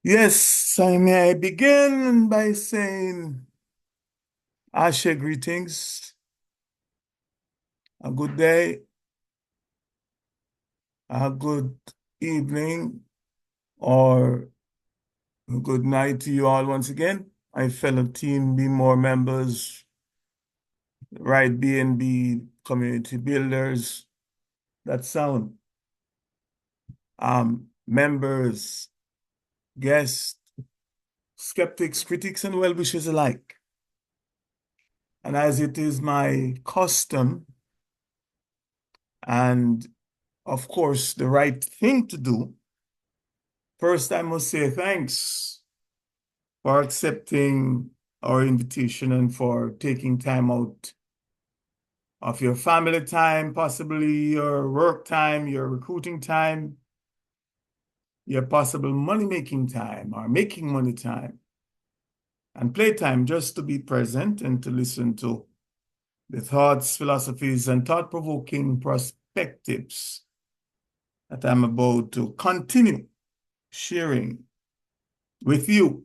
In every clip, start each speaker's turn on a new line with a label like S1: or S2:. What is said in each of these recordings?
S1: Yes, so may I begin by saying Ashe greetings, a good day, a good evening, or a good night to you all once again. My fellow Team Be More members, RideBNB community builders, that sound, members, guests, skeptics, critics, and well-wishers alike. And as it is my custom, and of course, the right thing to do. First, I must say thanks for accepting our invitation and for taking time out of your family time, possibly your work time, your recruiting time, your possible money-making time or making money time, and playtime just to be present and to listen to the thoughts, philosophies, and thought-provoking perspectives that I'm about to continue sharing with you.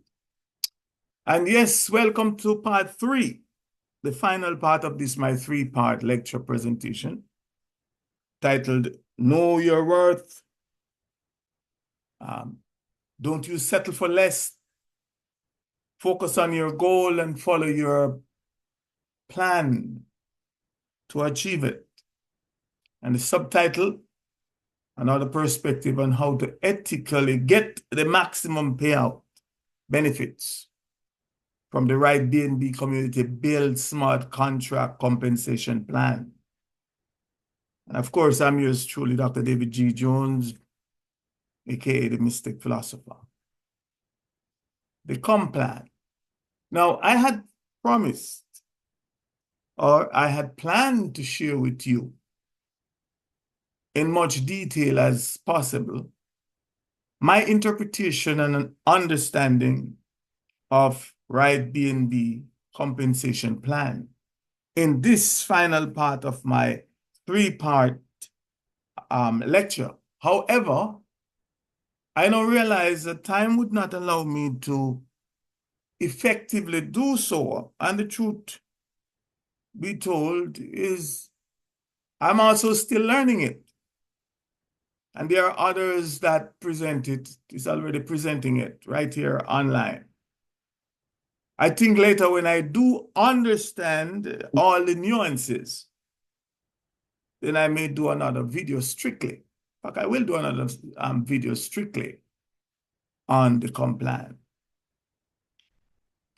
S1: And yes, welcome to part 3, the final part of this my 3-part lecture presentation titled Know Your Worth. Don't you settle for less. Focus on your goal and follow your plan to achieve it. And the subtitle, another perspective on how to ethically get the maximum payout benefits from the RideBNB community build smart contract compensation plan. And of course, I'm yours truly, Dr. David G. Jones, aka the Mystic Philosopher. The COM plan. Now, I had promised, or I had planned to share with you in much detail as possible my interpretation and an understanding of RideBNB compensation plan in this final part of my 3-part lecture. However, I now realize that time would not allow me to effectively do so. And the truth be told is I'm also still learning it. And there are others that present it, is already presenting it right here online. I think later when I do understand all the nuances, then I may do another video strictly. In fact, I will do another video strictly on the COM plan.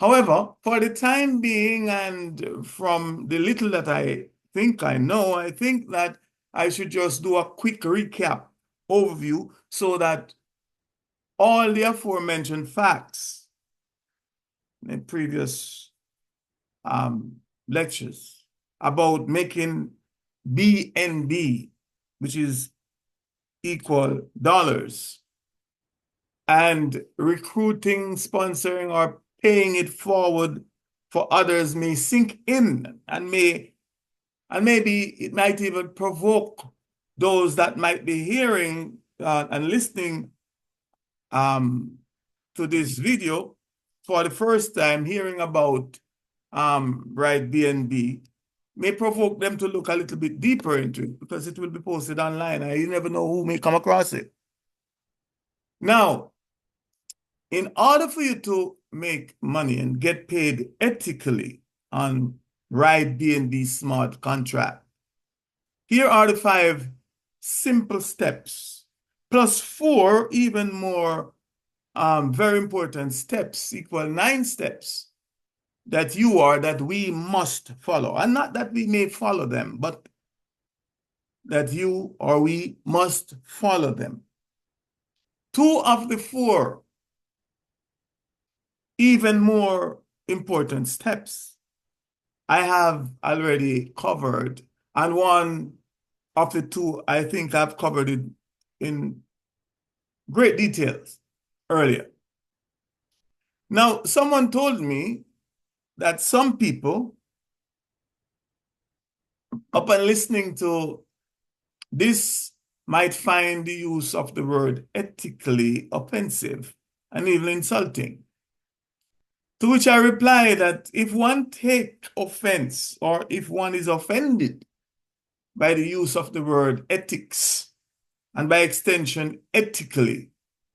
S1: However, for the time being and from the little that I think I know, I think that I should just do a quick recap overview so that all the aforementioned facts in previous lectures about making BNB, which is equal dollars, and recruiting, sponsoring, or paying it forward for others may sink in and maybe it might even provoke those that might be hearing and listening to this video for the first time, hearing about RideBNB, may provoke them to look a little bit deeper into it because it will be posted online and you never know who may come across it. Now, in order for you to make money and get paid ethically on RideBNB smart contract, here are the 5 simple steps, plus 4 even more very important steps, equal 9 steps that we must follow. And not that we may follow them, but that you or we must follow them. 2 of the 4 even more important steps I have already covered, and 1 of the 2 I think I've covered it in great details earlier. Now, someone told me that some people, upon listening to this, might find the use of the word ethically offensive. and even insulting. To which I reply that if one take offense or if one is offended by the use of the word ethics and by extension ethically,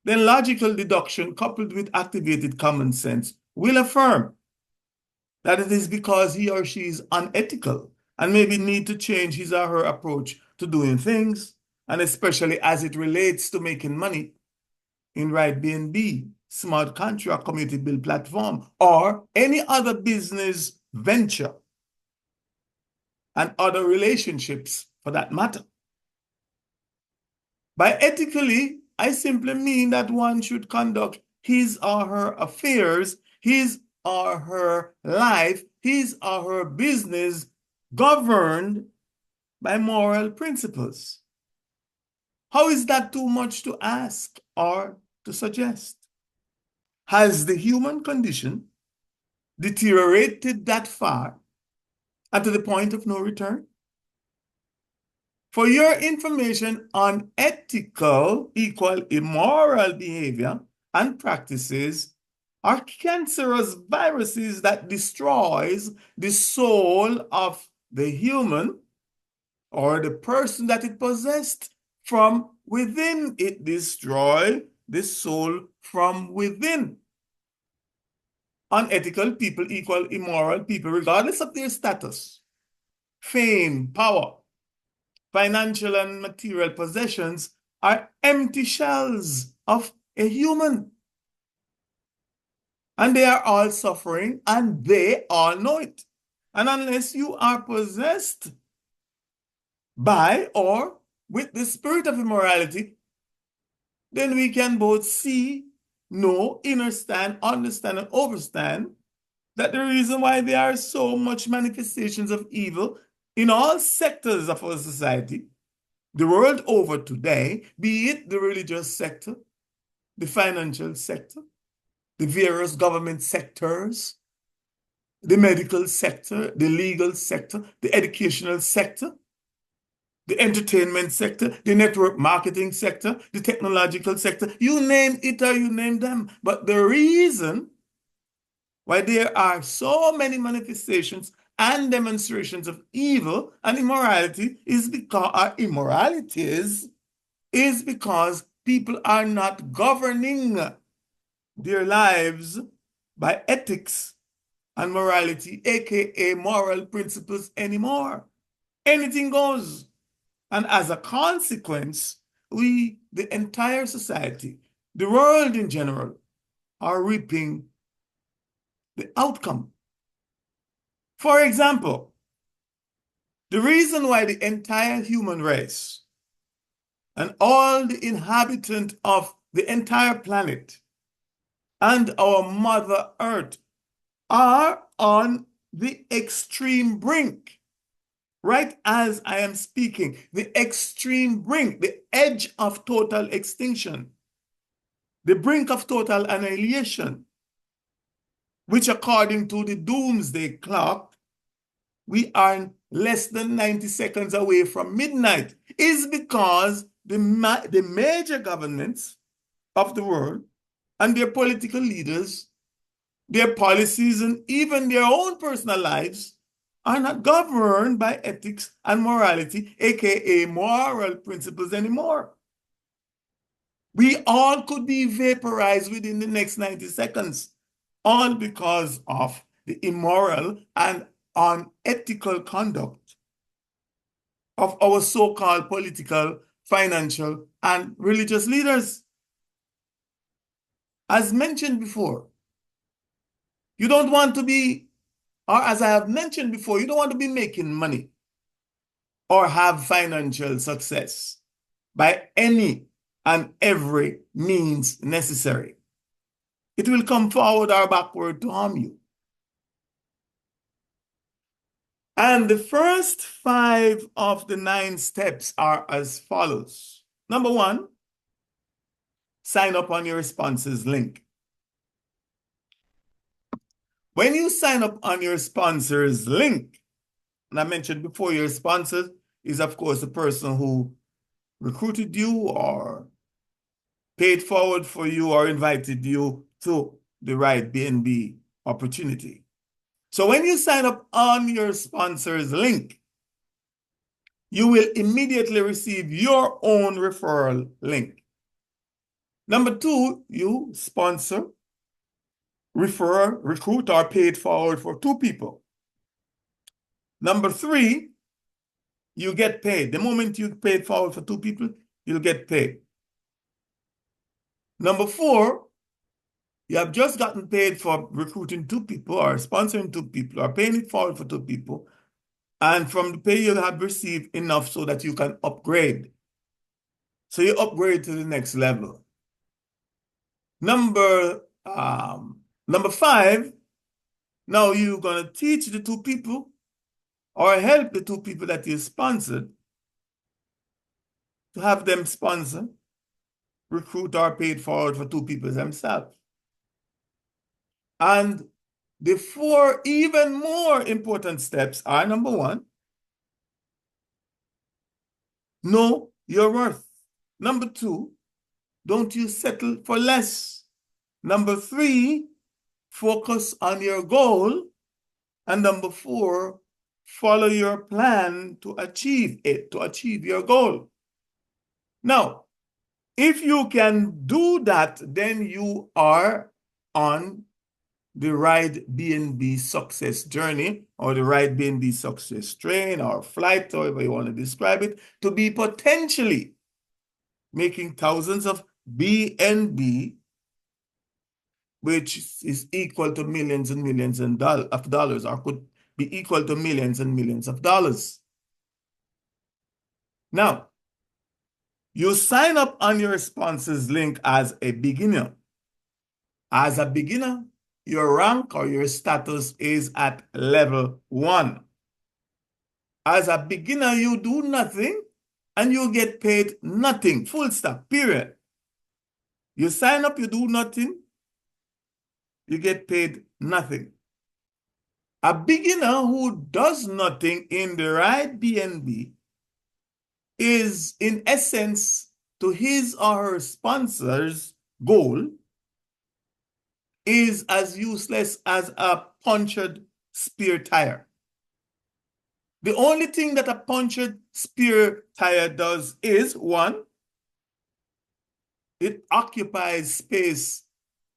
S1: then logical deduction coupled with activated common sense will affirm that it is because he or she is unethical and maybe need to change his or her approach to doing things, and especially as it relates to making money in RideBNB, Smartcontract community build platform, or any other business venture and other relationships for that matter. By ethically, I simply mean that one should conduct his or her affairs, his or her life, his or her business governed by moral principles. How is that too much to ask or to suggest? Has the human condition deteriorated that far and to the point of no return? For your information, unethical equal immoral behavior and practices are cancerous viruses that destroys the soul of the human or the person that it possessed from within. It destroys the soul from within. Unethical people equal immoral people, regardless of their status, fame, power, financial and material possessions are empty shells of a human. And they are all suffering, and they all know it. And unless you are possessed by or with the spirit of immorality, then we can both see, know, understand, and overstand that the reason why there are so much manifestations of evil in all sectors of our society, the world over today, be it the religious sector, the financial sector, the various government sectors, the medical sector, the legal sector, the educational sector, the entertainment sector, the network marketing sector, the technological sector, you name it or you name them. But the reason why there are so many manifestations and demonstrations of evil and immorality is because people are not governing their lives by ethics and morality, aka moral principles anymore. Anything goes. And as a consequence, we, the entire society, the world in general, are reaping the outcome. For example, the reason why the entire human race and all the inhabitants of the entire planet and our Mother Earth are on the extreme brink, right as I am speaking, the extreme brink, the edge of total extinction, the brink of total annihilation, which according to the doomsday clock, we are less than 90 seconds away from midnight, is because the major governments of the world and their political leaders, their policies, and even their own personal lives are not governed by ethics and morality, aka moral principles anymore. We all could be vaporized within the next 90 seconds, all because of the immoral and unethical conduct of our so-called political, financial, and religious leaders. As mentioned before, you don't want to be, or as I have mentioned before, you don't want to be making money or have financial success by any and every means necessary. It will come forward or backward to harm you. And the first 5 of the 9 steps are as follows. Number 1, sign up on your sponsor's link. When you sign up on your sponsor's link, and I mentioned before, your sponsor is, of course, the person who recruited you or paid forward for you or invited you to the RideBNB opportunity. So when you sign up on your sponsor's link, you will immediately receive your own referral link. Number two, you sponsor, refer, recruit, or paid forward for 2 people. Number three, you get paid. The moment you paid forward for 2 people, you'll get paid. Number four, you have just gotten paid for recruiting 2 people or sponsoring 2 people or paying it forward for 2 people. And from the pay, you'll have received enough so that you can upgrade. So you upgrade to the next level. Number 5, now you're going to teach the 2 people or help the 2 people that you sponsored to have them sponsor, recruit, or paid forward for 2 people themselves. And the 4 even more important steps are, number 1, know your worth. Number 2, don't you settle for less. Number 3, focus on your goal. And number 4, follow your plan to achieve it, to achieve your goal. Now, if you can do that, then you are on the RideBNB success journey or the RideBNB success train or flight, however you want to describe it, to be potentially making thousands of BNB, which is equal to millions and millions of dollars, or could be equal to millions and millions of dollars. Now, you sign up on your sponsor's link as a beginner. As a beginner, your rank or your status is at level 1. As a beginner, you do nothing and you get paid nothing, full stop, period. You sign up, you do nothing, you get paid nothing. A beginner who does nothing in the RideBNB is, in essence, to his or her sponsor's goal, is as useless as a punctured spare tire. The only thing that a punctured spare tire does is, 1, it occupies space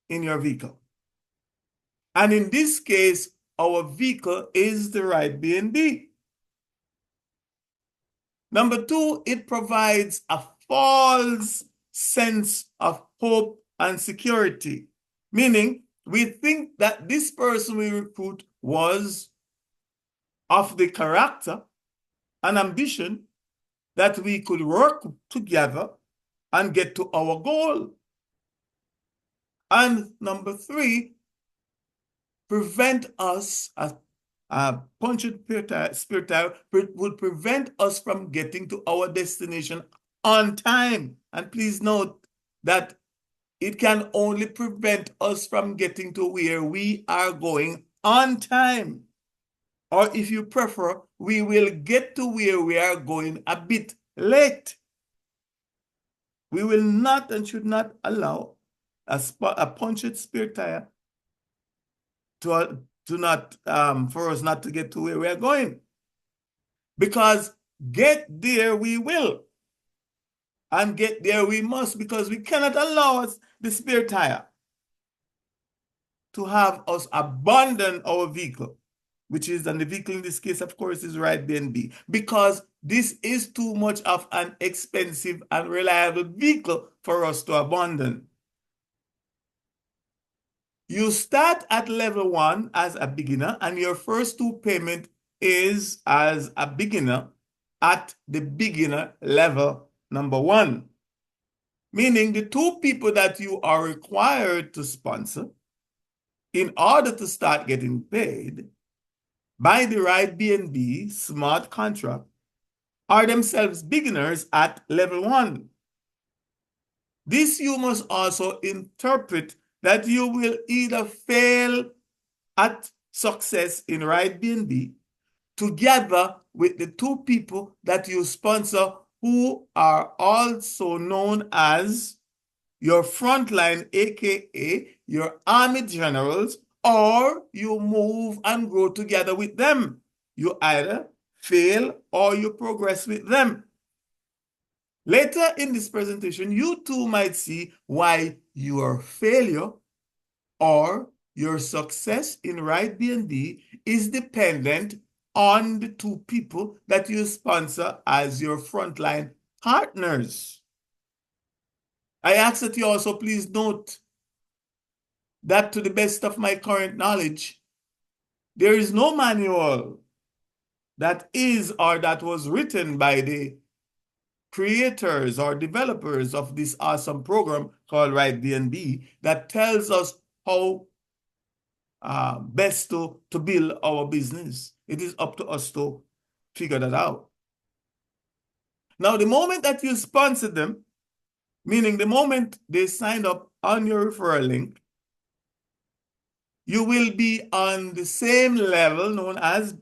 S1: in your vehicle. And in this case, our vehicle is the RideBNB. Number 2, it provides a false sense of hope and security. Meaning, we think that this person we recruit was of the character and ambition that we could work together and get to our goal. And number 3, prevent us, a punctured spare tire would prevent us from getting to our destination on time. And please note that it can only prevent us from getting to where we are going on time. Or if you prefer, we will get to where we are going a bit late. We will not and should not allow a punctured spare tire for us not to get to where we are going. Because get there we will. And get there we must, because we cannot allow the spare tire to have us abandon our vehicle, which is, and the vehicle in this case, of course, is RideBNB, because this is too much of an expensive and reliable vehicle for us to abandon. You start at level 1 as a beginner, and your first 2 payment is as a beginner at the beginner level number 1. Meaning the 2 people that you are required to sponsor in order to start getting paid by the RideBNB smart contract are themselves beginners at level 1. This you must also interpret that you will either fail at success in RideBNB together with the 2 people that you sponsor, who are also known as your frontline, aka your army generals, or you move and grow together with them. You either fail or you progress with them. Later in this presentation, you too might see why your failure or your success in RideBNB is dependent on the two people that you sponsor as your frontline partners. I ask that you also please note that to the best of my current knowledge, there is no manual that is or that was written by the creators or developers of this awesome program called RideBNB that tells us how best to build our business. It is up to us to figure that out. Now, the moment that you sponsor them, meaning the moment they signed up on your referral link, you will be on the same level known as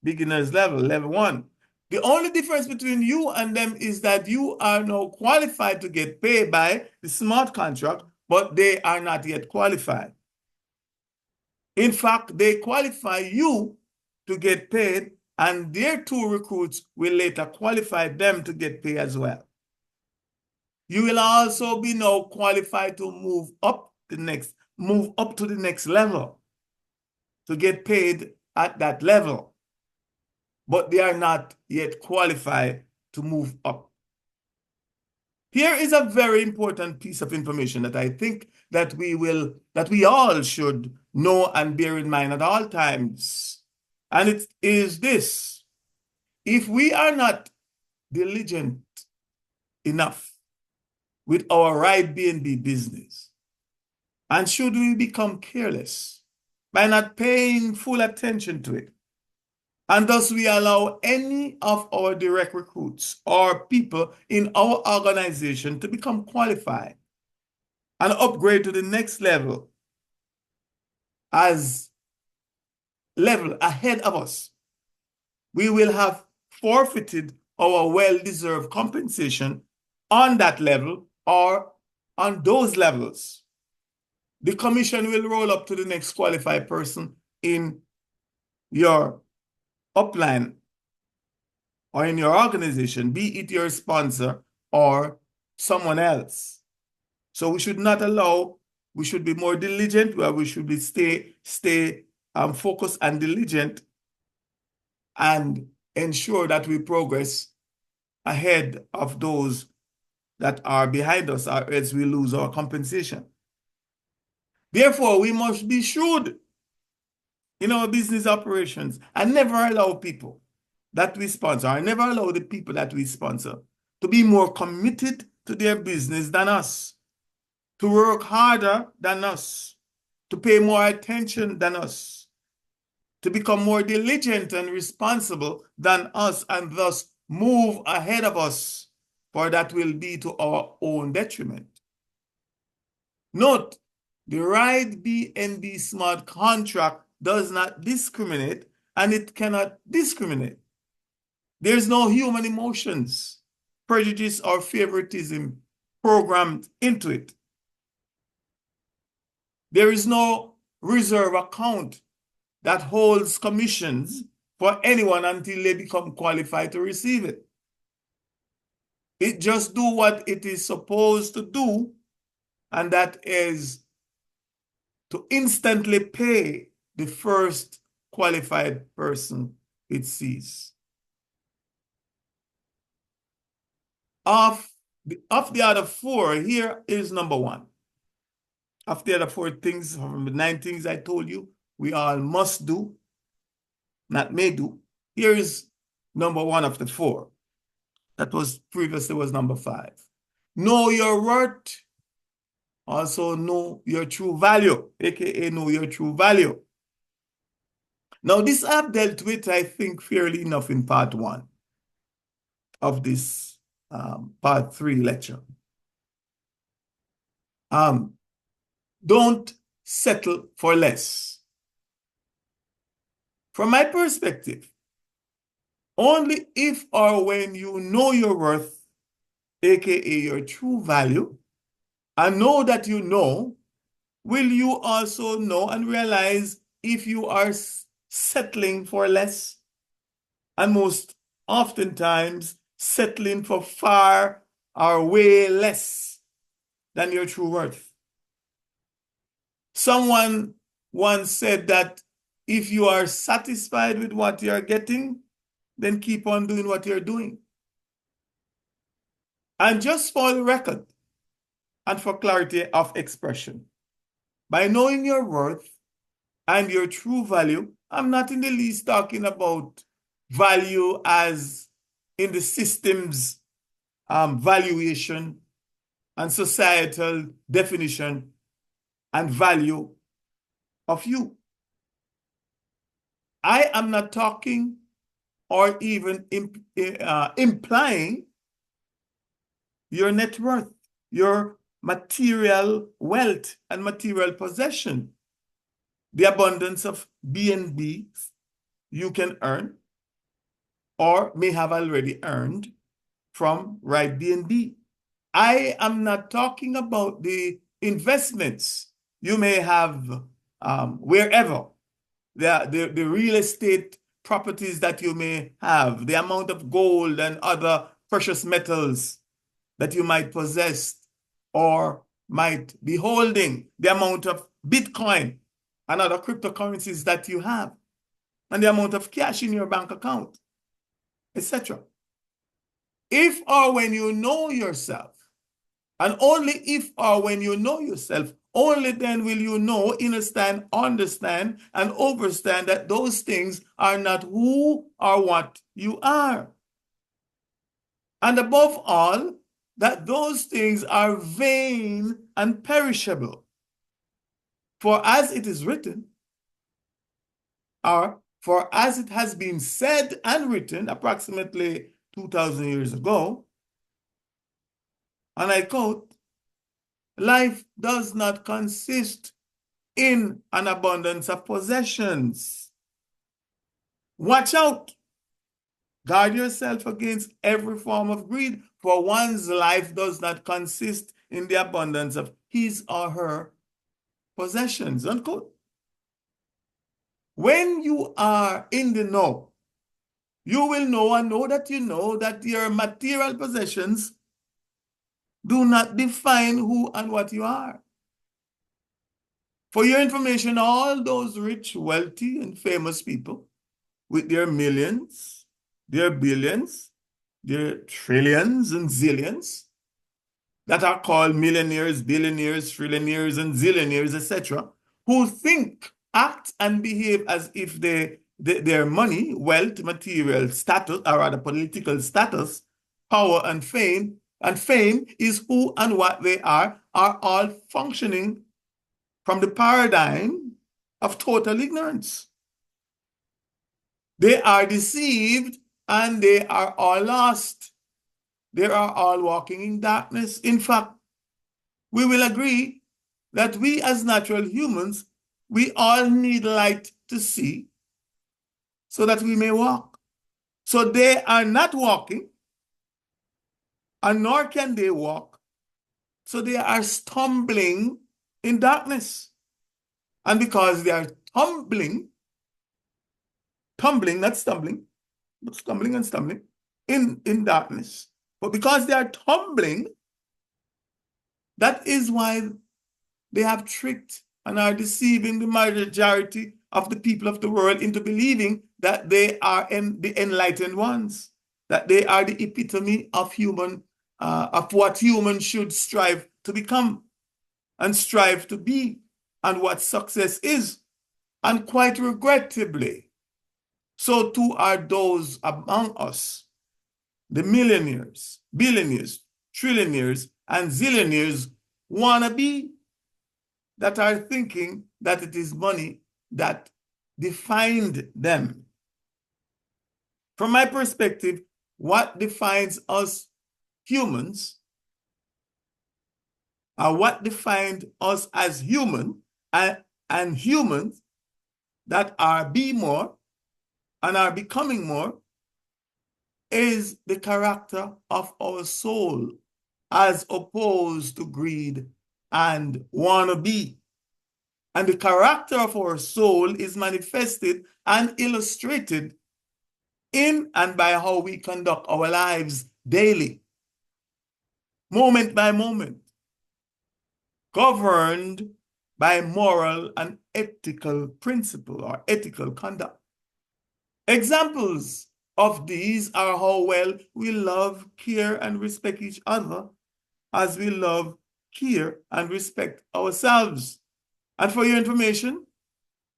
S1: beginner's level, level 1. The only difference between you and them is that you are now qualified to get paid by the smart contract, but they are not yet qualified. In fact, they qualify you to get paid, and their two recruits will later qualify them to get paid as well. You will also be now qualified to move up to the next level to get paid at that level, but they are not yet qualified to move up. Here is a very important piece of information that I think that we all should know and bear in mind at all times. And it is this: if we are not diligent enough with our RideBNB business, and should we become careless by not paying full attention to it, and thus we allow any of our direct recruits or people in our organization to become qualified and upgrade to the next level as level ahead of us, we will have forfeited our well-deserved compensation on that level or on those levels. The commission will roll up to the next qualified person in your upline or in your organization, be it your sponsor or someone else. So we should not allow, we should be more diligent, where we should be stay focused and diligent and ensure that we progress ahead of those that are behind us, or else we lose our compensation. Therefore, we must be shrewd in our business operations and never allow people that we sponsor, or never allow the people that we sponsor to be more committed to their business than us, to work harder than us, to pay more attention than us, to become more diligent and responsible than us, and thus move ahead of us, for that will be to our own detriment. Note, the RideBNB smart contract does not discriminate, and it cannot discriminate. There's no human emotions, prejudice, or favoritism programmed into it. There is no reserve account that holds commissions for anyone until they become qualified to receive it. It just do what it is supposed to do, and that is to instantly pay the first qualified person it sees. Of the other 4, here is number 1. Of the other 4 things, from the 9 things I told you, we all must do, not may do. Here is number 1 of the 4. That was previously was number 5. Know your worth. Also know your true value, aka know your true value. Now, this I've dealt with, I think, fairly enough in part 1 of this part 3 lecture. Don't settle for less. From my perspective, only if or when you know your worth, aka your true value, and know that you know, will you also know and realize if you are settling for less? And most oftentimes settling for far or way less than your true worth. Someone once said that if you are satisfied with what you're getting, then keep on doing what you're doing. And just for the record and for clarity of expression, by knowing your worth and your true value, I'm not in the least talking about value as in the system's valuation and societal definition and value of you. I am not talking or even implying your net worth, your material wealth and material possession, the abundance of BNB you can earn or may have already earned from RideBNB. I am not talking about the investments you may have wherever, the real estate properties that you may have, the amount of gold and other precious metals that you might possess or might be holding, the amount of Bitcoin and other cryptocurrencies that you have, and the amount of cash in your bank account, etc. If or when you know yourself, and only if or when you know yourself, only then will you know, understand, and overstand that those things are not who or what you are. And above all, that those things are vain and perishable. For as it is written, or for as it has been said and written approximately 2,000 years ago, and I quote, life does not consist in an abundance of possessions. Watch out. Guard yourself against every form of greed, for one's life does not consist in the abundance of his or her possessions. Unquote. When you are in the know, you will know and know that you know that your material possessions do not define who and what you are. For your information, all those rich, wealthy, and famous people with their millions, their billions, their trillions and zillions that are called millionaires, billionaires, trillionaires, and zillionaires, etc., who think, act, and behave as if their money, wealth, material status, or rather political status, power, and fame is who and what they are all functioning from the paradigm of total ignorance. They are deceived and they are all lost. They are all walking in darkness. In fact, we will agree that we as natural humans, we all need light to see so that we may walk. So they are not walking, and nor can they walk. So they are stumbling in darkness. And because they are tumbling, not stumbling, but stumbling and stumbling in darkness. But because they are tumbling, that is why they have tricked and are deceiving the majority of the people of the world into believing that they are the enlightened ones, that they are the epitome of human, of what humans should strive to become and strive to be, and what success is. And quite regrettably, so too are those among us, the millionaires, billionaires, trillionaires, and zillionaires wannabe, that are thinking that it is money that defined them. From my perspective, what defines us humans, or what defined us as human and humans that are be more and are becoming more, is the character of our soul, as opposed to greed and want to be. And the character of our soul is manifested and illustrated in and by how we conduct our lives daily, moment by moment, governed by moral and ethical principle or ethical conduct. Examples of these are how well we love, care, and respect each other as we love, care, and respect ourselves. And for your information,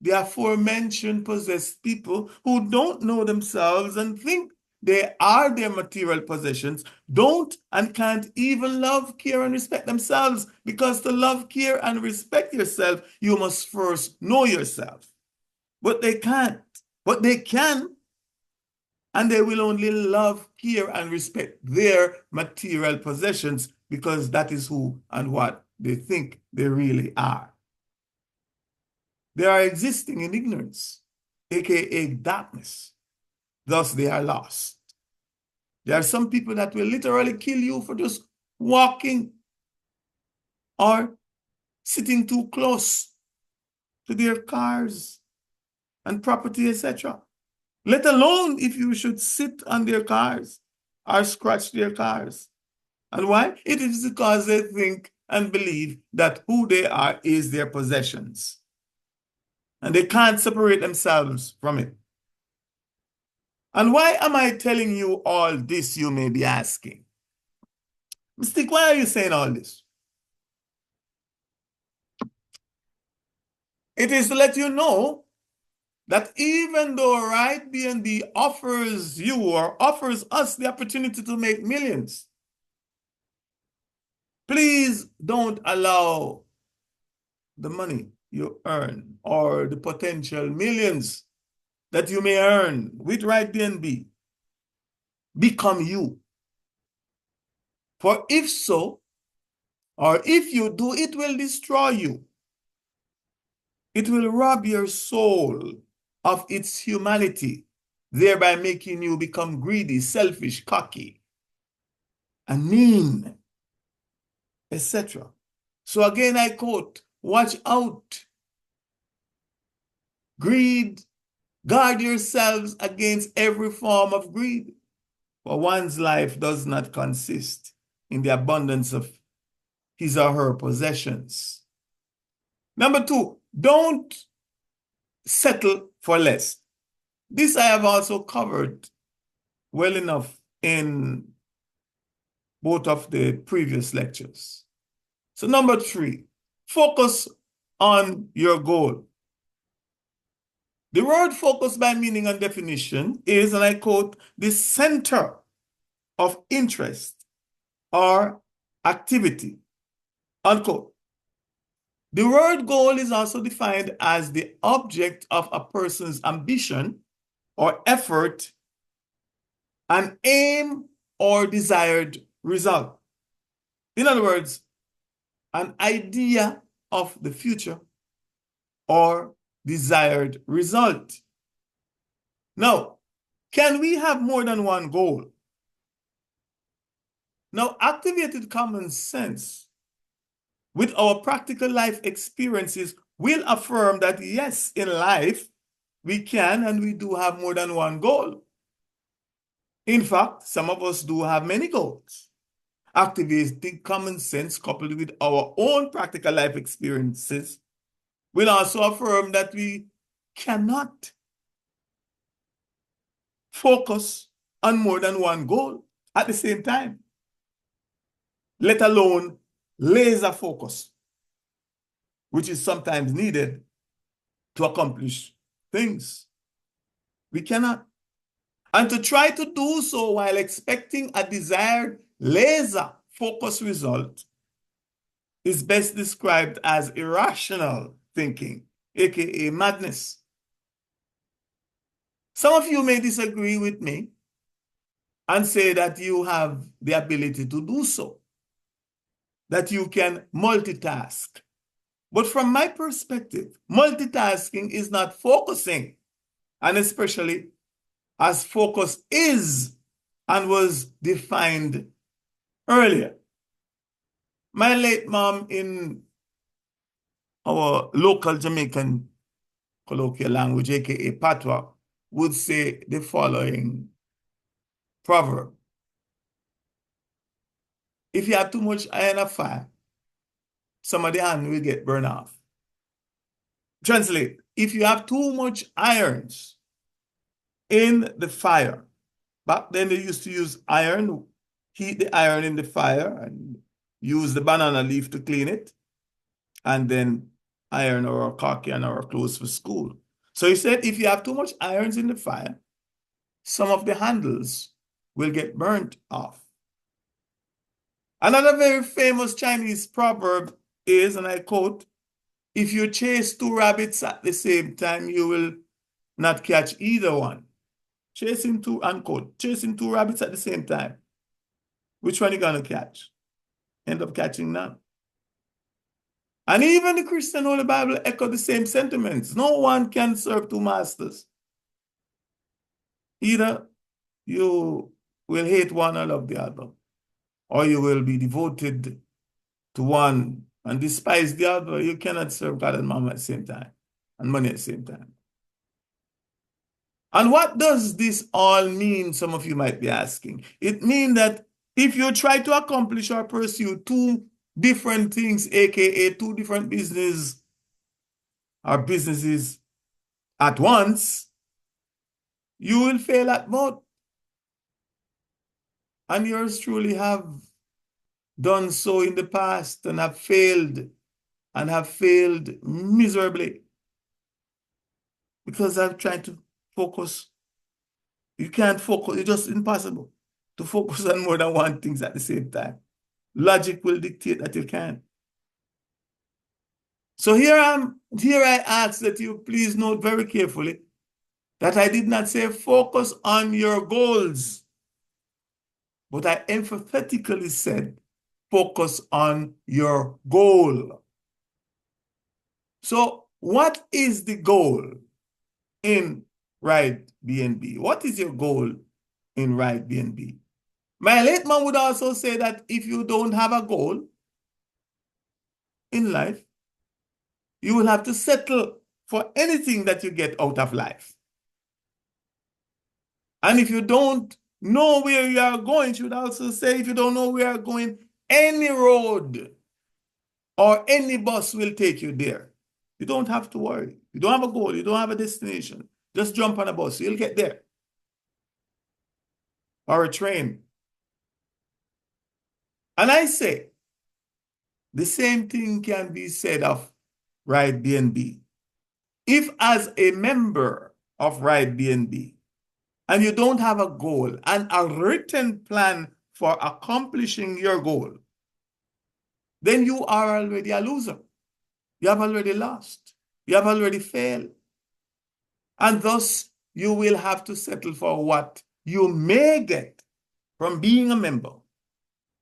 S1: the aforementioned possessed people who don't know themselves and think they are their material possessions don't and can't even love, care, and respect themselves, because to love, care, and respect yourself, you must first know yourself. But they can't. But they can, and they will only love, care, and respect their material possessions because that is who and what they think they really are. They are existing in ignorance, aka darkness. Thus, they are lost. There are some people that will literally kill you for just walking or sitting too close to their cars and property, etc. Let alone if you should sit on their cars or scratch their cars. And why? It is because they think and believe that who they are is their possessions. And they can't separate themselves from it. And why am I telling you all this, you may be asking? Mystic, why are you saying all this? It is to let you know that even though RideBNB offers you or offers us the opportunity to make millions, please don't allow the money you earn or the potential millions that you may earn with RideBNB become you. For if so, or if you do, it will destroy you. It will rob your soul of its humanity, thereby making you become greedy, selfish, cocky, and mean, etc. So again, I quote, watch out. Greed, guard yourselves against every form of greed, for one's life does not consist in the abundance of his or her possessions. Number two, don't settle for less. This I have also covered well enough in both of the previous lectures. So number three, focus on your goal. The word focus by meaning and definition is, and I quote, the center of interest or activity, unquote. The word goal is also defined as the object of a person's ambition or effort, an aim or desired result. In other words, an idea of the future or desired result. Now, can we have more than one goal? Now, activated common sense with our practical life experiences will affirm that yes, in life, we can and we do have more than one goal. In fact, some of us do have many goals. Activated common sense coupled with our own practical life experiences will also affirm that we cannot focus on more than one goal at the same time, let alone laser focus, which is sometimes needed to accomplish things. We cannot. And to try to do so while expecting a desired laser focus result is best described as irrational thinking, aka madness. Some of you may disagree with me and say that you have the ability to do so, that you can multitask. But from my perspective, multitasking is not focusing, and especially as focus is and was defined earlier. My late mom, in our local Jamaican colloquial language, aka patois, would say the following proverb: if you have too much iron in a fire, some of the hand will get burned off. Translate: if you have too much irons in the fire, back then they used to use iron, heat the iron in the fire and use the banana leaf to clean it, and then iron our khaki and our clothes for school. So he said, if you have too much irons in the fire, some of the handles will get burnt off. Another very famous Chinese proverb is, and I quote, if you chase two rabbits at the same time, you will not catch either one. Chasing two, unquote, chasing two rabbits at the same time. Which one are you going to catch? End up catching none. And even the Christian Holy Bible echo the same sentiments. No one can serve two masters. Either you will hate one or love the other, or you will be devoted to one and despise the other. You cannot serve God and Mammon at the same time, and money at the same time. And what does this all mean? Some of you might be asking. It means that if you try to accomplish or pursue two different things, aka two different businesses at once, you will fail at both. And yours truly have done so in the past and have failed miserably, because I'm trying to focus. You can't focus. It's just impossible to focus on more than one thing at the same time. Logic will dictate that you can. So here I ask that you please note very carefully that I did not say focus on your goals, but I emphatically said focus on your goal. So what is the goal in RideBNB? What is your goal in RideBNB? My late mom would also say that if you don't have a goal in life, you will have to settle for anything that you get out of life. And if you don't know where you are going, she would also say, if you don't know where you are going, any road or any bus will take you there. You don't have to worry. You don't have a goal. You don't have a destination. Just jump on a bus. You'll get there. Or a train. And I say, the same thing can be said of RideBNB. If as a member of RideBNB, and you don't have a goal and a written plan for accomplishing your goal, then you are already a loser. You have already lost. You have already failed. And thus, you will have to settle for what you may get from being a member,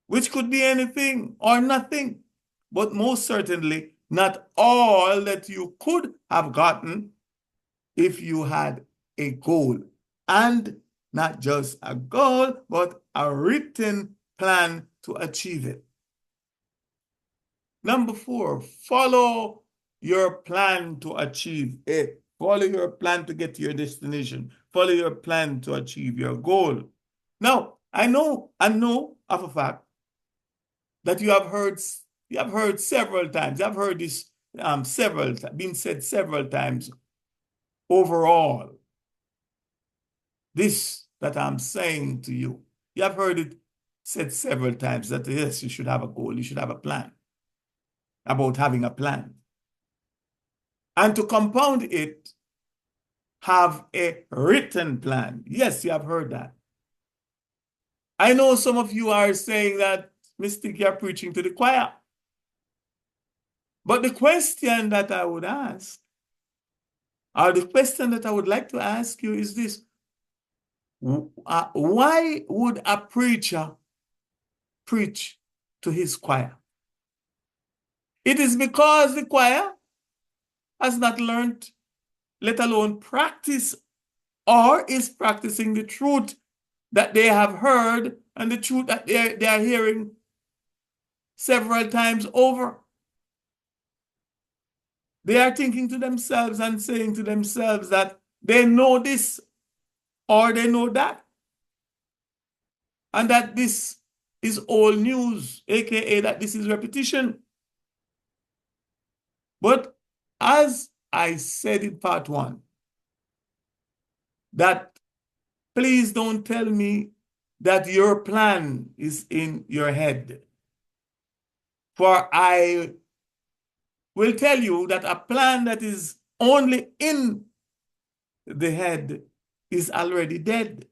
S1: which could be anything or nothing, but most certainly not all that you could have gotten if you had a goal, and not just a goal, but a written plan to achieve it. Number 4, follow your plan to achieve it. Follow your plan to get to your destination. Follow your plan to achieve your goal. Now, I know of a fact that you have heard several times. I've heard this been said several times overall. This that I'm saying to you, you have heard it said several times that yes, you should have a goal, you should have a plan, about having a plan. And to compound it, have a written plan. Yes, you have heard that. I know some of you are saying that, Mystic, you're preaching to the choir. But the question that I would ask, or the question that I would like to ask you is this: why would a preacher preach to his choir? It is because the choir has not learned, let alone practice, or is practicing the truth that they have heard and the truth that they are hearing several times over. They are thinking to themselves and saying to themselves that they know this or they know that, and that this is old news, aka that this is repetition. But as I said in part one, that please don't tell me that your plan is in your head. For I will tell you that a plan that is only in the head is already dead.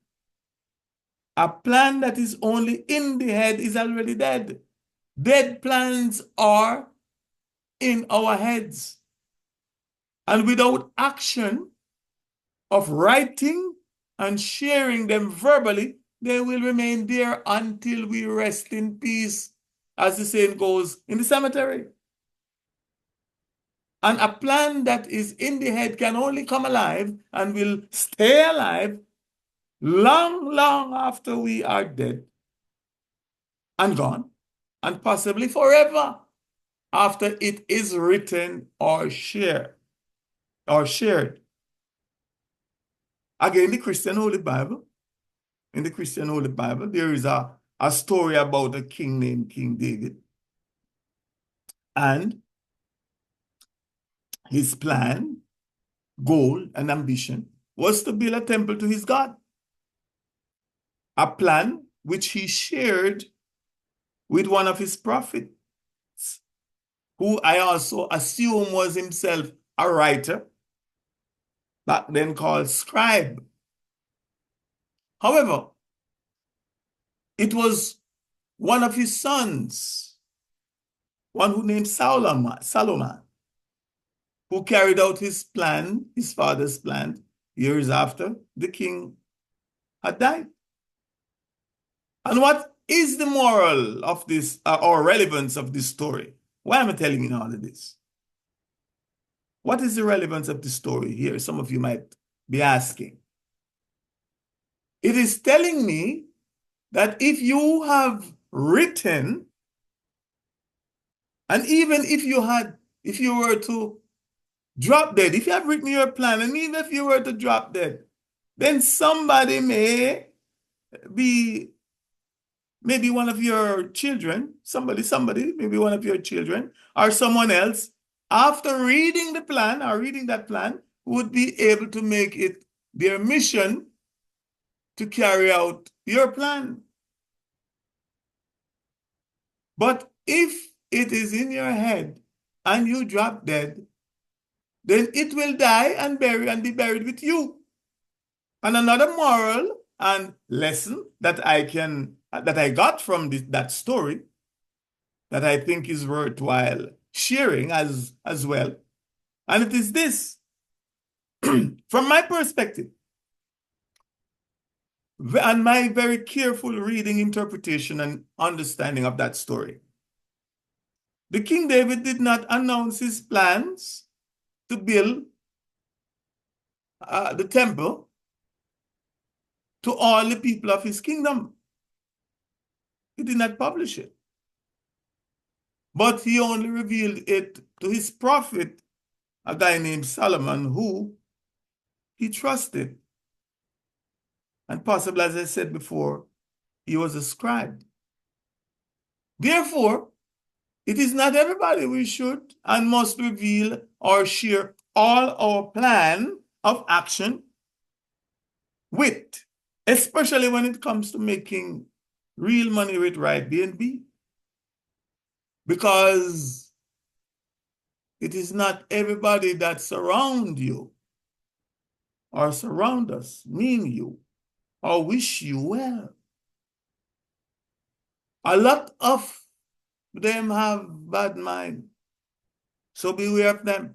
S1: A plan that is only in the head is already dead. Dead plans are in our heads. And without action of writing and sharing them verbally, they will remain there until we rest in peace, as the saying goes, in the cemetery. And a plan that is in the head can only come alive and will stay alive long, long after we are dead and gone, and possibly forever after it is written or shared. Again, the Christian Holy Bible, in the Christian Holy Bible, there is a story about a king named King David. And his plan, goal, and ambition was to build a temple to his God. A plan which he shared with one of his prophets, who I also assume was himself a writer, back then called scribe. However, it was one of his sons, one who named Solomon, who carried out his plan, his father's plan, years after the king had died. And what is the moral of this, or relevance of this story? Why am I telling you all of this? What is the relevance of the story here? Some of you might be asking. It is telling me that if you have written, and even if you were to drop dead, if you have written your plan, and even if you were to drop dead, then somebody may be, maybe one of your children, somebody, maybe one of your children, or someone else, after reading the plan or reading that plan, would be able to make it their mission to carry out your plan. But if it is in your head and you drop dead, then it will die and be buried with you. And another moral and lesson that I got from that story that I think is worthwhile sharing as well, and it is this. From my perspective, and my very careful reading, interpretation, and understanding of that story, the King David did not announce his plans to build the temple to all the people of his kingdom. He did not publish it. But he only revealed it to his prophet, a guy named Solomon, who he trusted. And possibly, as I said before, he was a scribe. Therefore, it is not everybody we should and must reveal or share all our plan of action with, especially when it comes to making real money with RideBNB. Because it is not everybody that surround you or surround us, mean you, or wish you well. A lot of them have bad mind, so beware of them.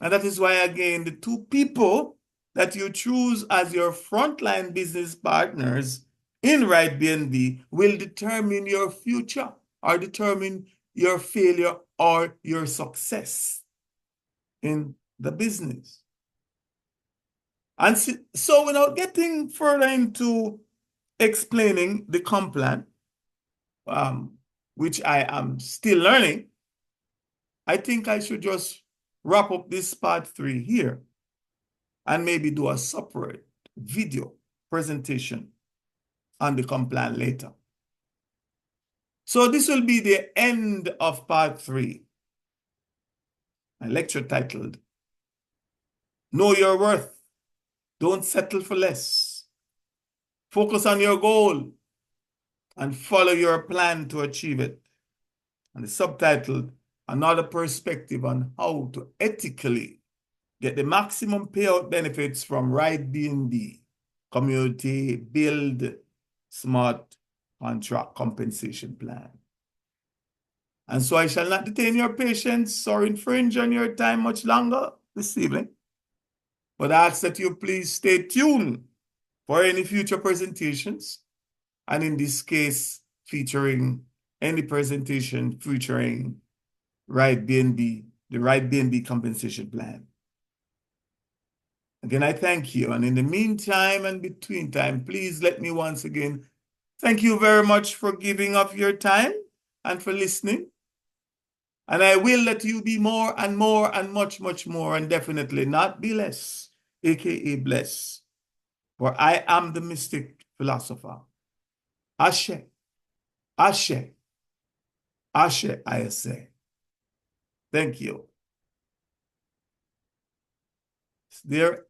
S1: And that is why, again, the two people that you choose as your frontline business partners in RideBNB will determine your future or determine your failure or your success in the business. And so without getting further into explaining the comp plan, which I am still learning, I think I should just wrap up this part 3 here and maybe do a separate video presentation on the comp plan later. So this will be the end of part 3. My lecture titled, Know Your Worth. Don't settle for less. Focus on your goal and follow your plan to achieve it. And the subtitle, Another Perspective on How to Ethically Get the Maximum Payout Benefits from RideBNB Community Build Smart Contract Compensation Plan. And so I shall not detain your patience or infringe on your time much longer this evening, but I ask that you please stay tuned for any future presentations, and in this case, featuring any presentation featuring RideBNB, the RideBNB compensation plan. Again, I thank you. And in the meantime and between time, please let me once again thank you very much for giving up your time and for listening. And I will let you be more and more and much, much more, and definitely not be less, aka bless. For I am the Mystic Philosopher. Ashe, Ashe, Ashe, I say. Thank you. Is there